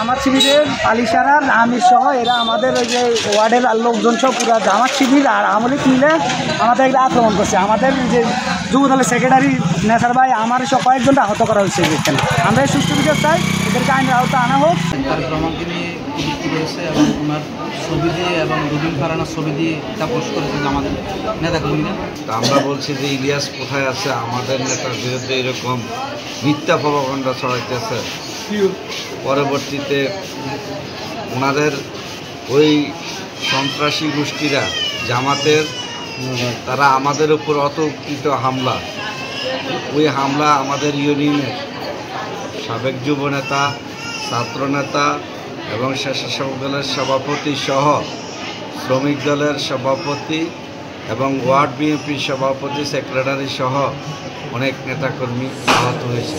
জামাত শিবিরের আলিশারার আমির সহ এরা আমাদের ওই যে ওয়ার্ডের লোকজন সহ পুরো জামাত শিবির আর আমলিক মিলে আমাদের একটা আক্রমণ করছে। আমাদের যে যুবদলের সেক্রেটারি নেসার ভাই আমার সহ কয়েকজনটা আহত করা হয়েছে। এখানে আমরা সুষ্ঠু বিচার চাই, এদেরকে আইনের আওতা আনা হোক। তার রহমানকে নিয়ে প্রযুক্তি রয়েছে এবং ওনার ছবি দিয়ে এবং রুবিন ফারানার ছবি দিয়ে তা পোস্ট করেছে আমাদের নেতাকর্মীরা। তো আমরা বলছি যে ইলিয়াস কোথায় আছে, আমাদের নেতার বিরুদ্ধে এরকম মিথ্যা প্রপাগান্ডা ছড়াইতেছে। পরবর্তীতে ওনাদের ওই সন্ত্রাসী গোষ্ঠীরা জামাতের তারা আমাদের উপর অতর্কিত হামলা, ওই হামলা আমাদের ইউনিয়নের সাবেক যুবনেতা, ছাত্রনেতা এবং স্বেচ্ছাসেবক দলের সভাপতি সহ শ্রমিক দলের সভাপতি এবং ওয়ার্ড বিএনপির সভাপতি, সেক্রেটারি সহ অনেক নেতাকর্মী আহত হয়েছে।